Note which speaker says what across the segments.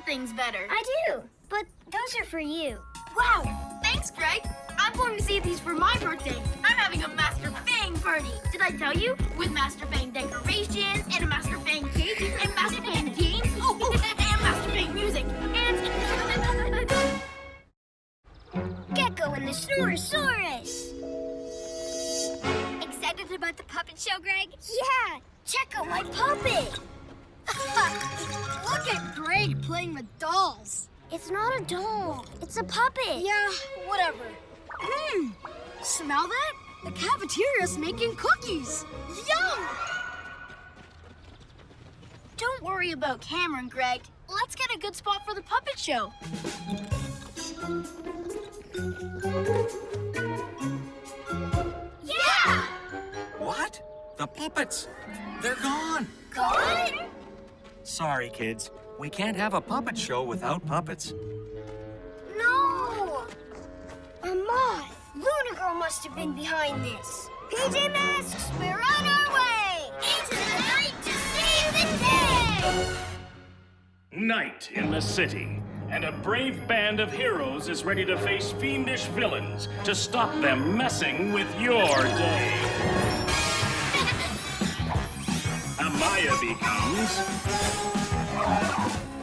Speaker 1: things better.
Speaker 2: I do, but those are for you.
Speaker 1: Wow, thanks, Greg. I'm going to save these for my birthday. I'm having a Master Fang party. Did I tell you? With Master Fang decorations, and a Master Fang cake, and Master Fang games, and Master Fang music, and...
Speaker 2: Gekko and the Snore-A-Saurus. Excited about the puppet show, Greg? Yeah, check out my puppet.
Speaker 1: Look at Greg playing with dolls.
Speaker 2: It's not a doll, it's a puppet.
Speaker 1: Yeah, whatever. Smell that? The cafeteria's making cookies. Yum! Don't worry about Cameron, Greg. Let's get a good spot for the puppet show.
Speaker 2: Yeah!
Speaker 3: What? The puppets? They're gone.
Speaker 2: Gone?
Speaker 3: Sorry, kids. We can't have a puppet show without puppets.
Speaker 2: No! A moth. Luna Girl must have been behind this. PJ Masks, we're on our way! Into the night to save the day!
Speaker 4: Night in the city, and a brave band of heroes is ready to face fiendish villains to stop them messing with your day. Amaya becomes...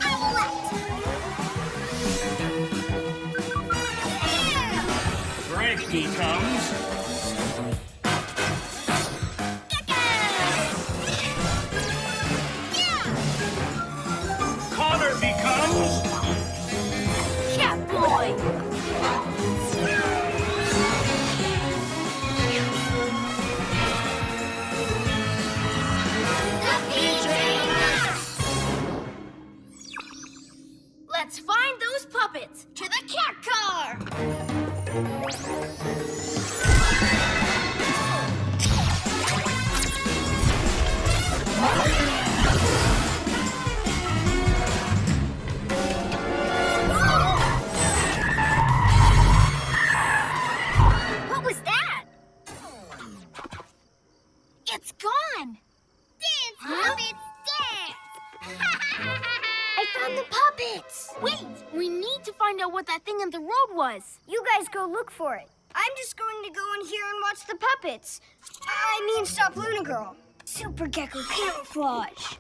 Speaker 2: Owlette!
Speaker 4: Greg becomes... Connor becomes...
Speaker 1: Catboy! Let's find those puppets. To the cat car!
Speaker 2: What was that?
Speaker 1: It's gone!
Speaker 2: Dance, puppets, dance! I found the puppets!
Speaker 1: Wait, we need to find out what that thing on the road was.
Speaker 2: You guys go look for it. I'm just going to go in here and watch the puppets. I mean, stop Luna Girl. Super Gekko camouflage.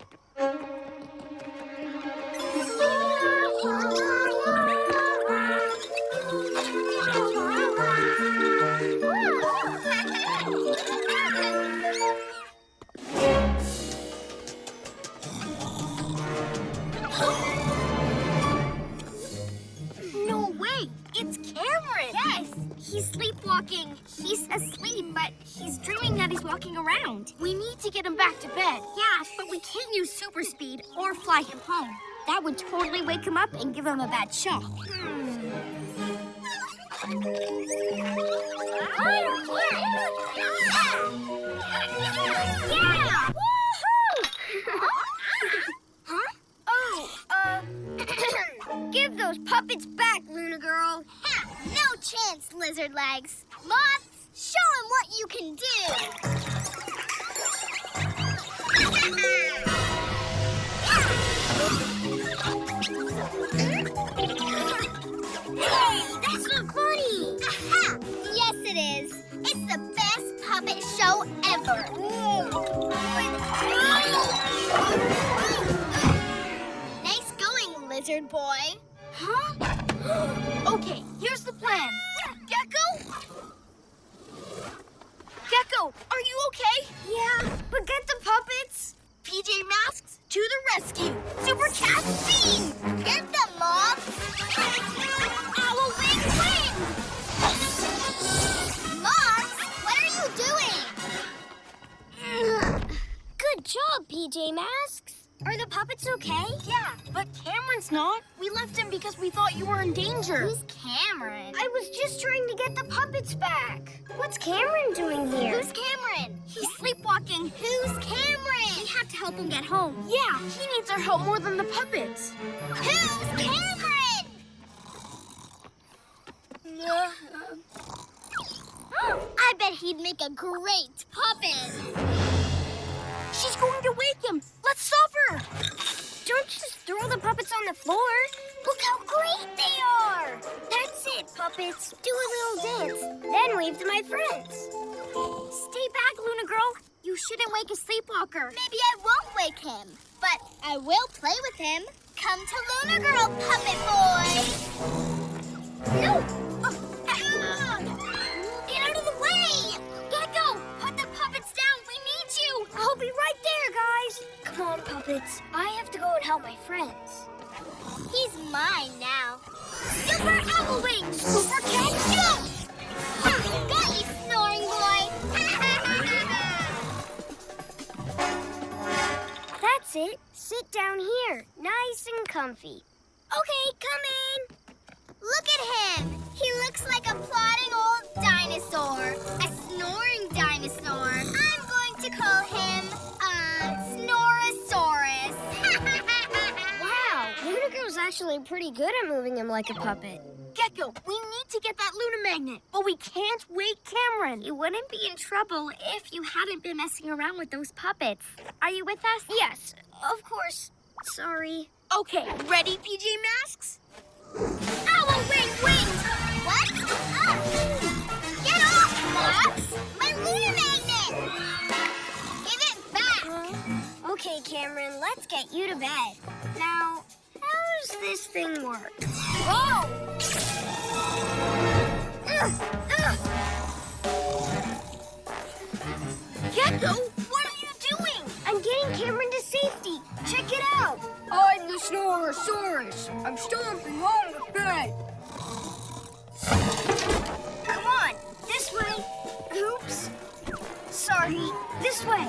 Speaker 1: No way! It's Cameron!
Speaker 2: Yes, he's sleepwalking. He's asleep, but he's dreaming that he's walking around.
Speaker 1: We need to get him back to bed.
Speaker 2: Yeah, but we can't use super speed or fly him home. That would totally wake him up and give him a bad shock. Yeah! Huh? Oh, give those puppets back, Luna Girl. Ha! No chance, Lizard Legs. Moths, show him what you can do. Hey, that's not funny. Aha! Yes, it is. It's the best puppet show ever. Nice going, Lizard Boy.
Speaker 1: Huh? Okay, here's the plan. Gekko? Gekko, are you okay?
Speaker 2: Yeah, but get the puppets.
Speaker 1: PJ Masks, to the rescue. Super Cat Speed!
Speaker 2: Get them, Mom.
Speaker 1: Owl Wing Wing!
Speaker 2: Mom, what are you doing? Good job, PJ Masks. Are the puppets okay?
Speaker 1: Yeah, but Cameron's not. We left him because we thought you were in danger.
Speaker 2: Who's Cameron? I was just trying to get the puppets back. What's Cameron doing here? Who's Cameron? He's sleepwalking. Who's Cameron? We have to help him get home.
Speaker 1: Yeah, he needs our help more than the puppets.
Speaker 2: Who's Cameron? I bet he'd make a great puppet.
Speaker 1: She's going to wake him. Let's stop her.
Speaker 2: Don't just throw the puppets on the floor. Look how great they are. That's it, puppets. Do a little dance, then wave to my friends.
Speaker 1: Stay back, Luna Girl. You shouldn't wake a sleepwalker.
Speaker 2: Maybe I won't wake him, but I will play with him. Come to Luna Girl, puppet boy. No! Get out of the way! Gekko, put the puppets down. We need you. I'll be right there, guys. Come on, puppets. I have to go and help my friends. He's mine now. Super Owl Wing! Super Cat Jump! Got you, snoring boy! That's it. Sit down here, nice and comfy. Okay, come in. Look at him. He looks like a plodding old dinosaur. A snoring dinosaur. I'm going to call him, Snore-A-Saurus. Wow, Luna Girl's actually pretty good at moving him like a puppet.
Speaker 1: Gekko, we need to get that Luna magnet, but we can't wake Cameron. You wouldn't be in trouble if you hadn't been messing around with those puppets. Are you with us?
Speaker 2: Yes, of course. Sorry.
Speaker 1: Okay, ready, PJ Masks?
Speaker 2: Owl wing wings! What? Get off, Max! My Luna magnet! Give it back! Okay, Cameron, let's get you to bed. Now, how does this thing work? Whoa!
Speaker 1: Gekko, what are you doing?
Speaker 2: I'm getting Cameron to safety. Check it out.
Speaker 5: I'm the Snore-A-Saurus. I'm stomping home with bed.
Speaker 2: Come on, this way. Oops. Sorry, this way.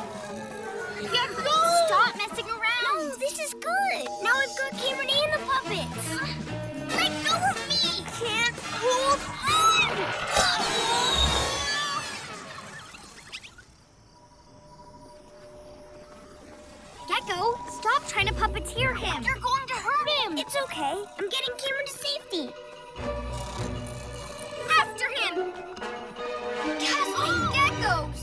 Speaker 1: Gekko! Stop messing around.
Speaker 2: No, this is good. Now I've got Cameron and the puppets. Let go of me.
Speaker 1: Can't hold on. Gekko, stop trying to puppeteer him.
Speaker 2: You're going to hurt him. It's okay. I'm getting Cameron to safety.
Speaker 1: After him.
Speaker 2: Gasping geckos.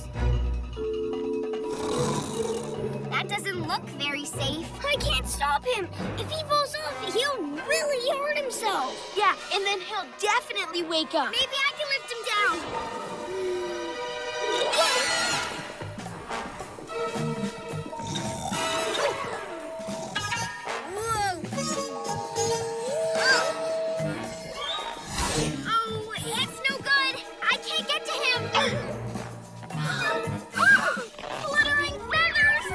Speaker 2: That doesn't look very safe. I can't stop him. If he falls off, he'll really hurt himself.
Speaker 1: Yeah, and then he'll definitely wake up.
Speaker 2: Maybe I can lift him down.
Speaker 1: Oh, it's no good. I can't get to him. Fluttering feathers.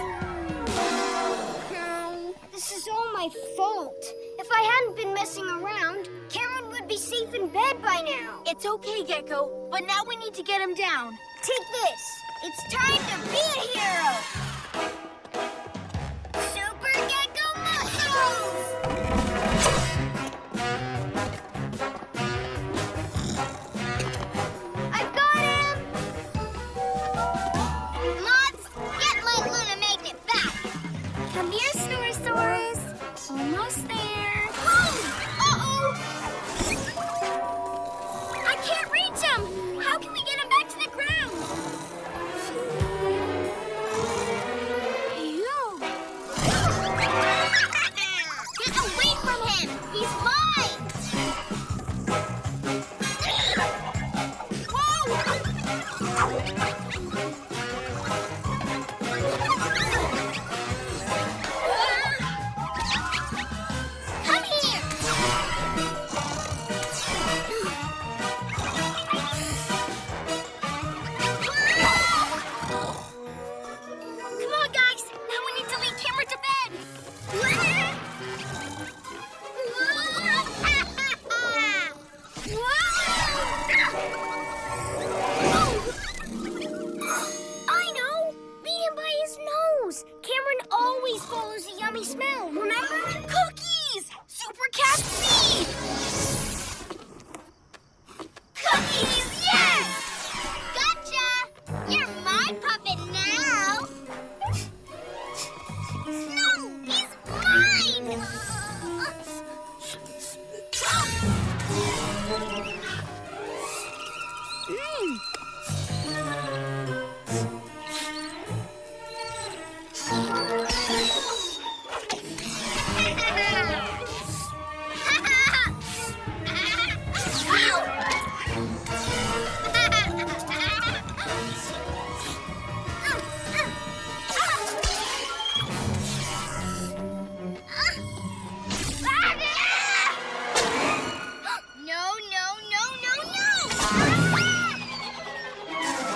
Speaker 2: This is all my fault. If I hadn't been messing around, Cameron would be safe in bed by now.
Speaker 1: It's okay, Gekko, but now we need to get him down.
Speaker 2: Take this. It's time to be a hero. Super Gekko muscles! I've got him! Moths, get my Luna magnet back!
Speaker 1: Come here, Snore-A-Saurus. Almost there.
Speaker 2: Uh-oh!
Speaker 1: I can't reach him. How can we get him back to the ground?
Speaker 2: Get away from him! He's mine! Come here!
Speaker 1: Come on, guys. Now we need to lead Cameron to bed.
Speaker 2: I know!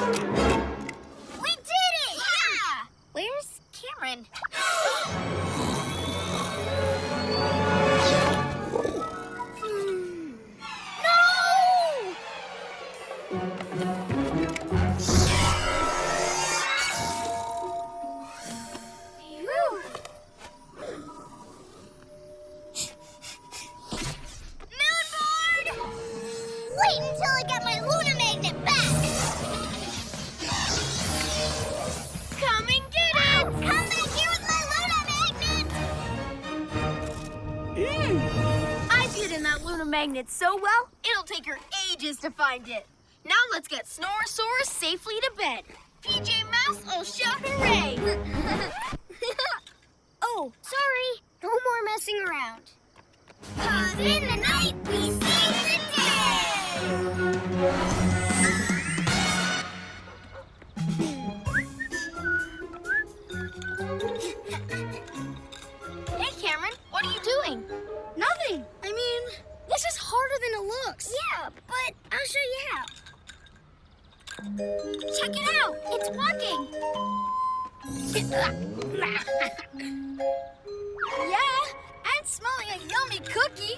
Speaker 2: We did it! Yeah! Where's Cameron? No! Phew. Moonboard! Wait until I get my lunar magnet back!
Speaker 1: Come and get it!
Speaker 2: Come back here with my lunar magnet!
Speaker 1: I've hidden that lunar magnet so well, it'll take her ages to find it. Now let's get Snore-A-Saurus safely to bed. PJ Masks will shout hooray!
Speaker 2: Oh, sorry. No more messing around. 'Cause in the night we save the
Speaker 1: Hey, Cameron, what are you doing?
Speaker 5: Nothing. I mean, this is harder than it looks.
Speaker 2: Yeah, but I'll show you how. Check it out. It's walking.
Speaker 5: Yeah, and smelling a yummy cookie.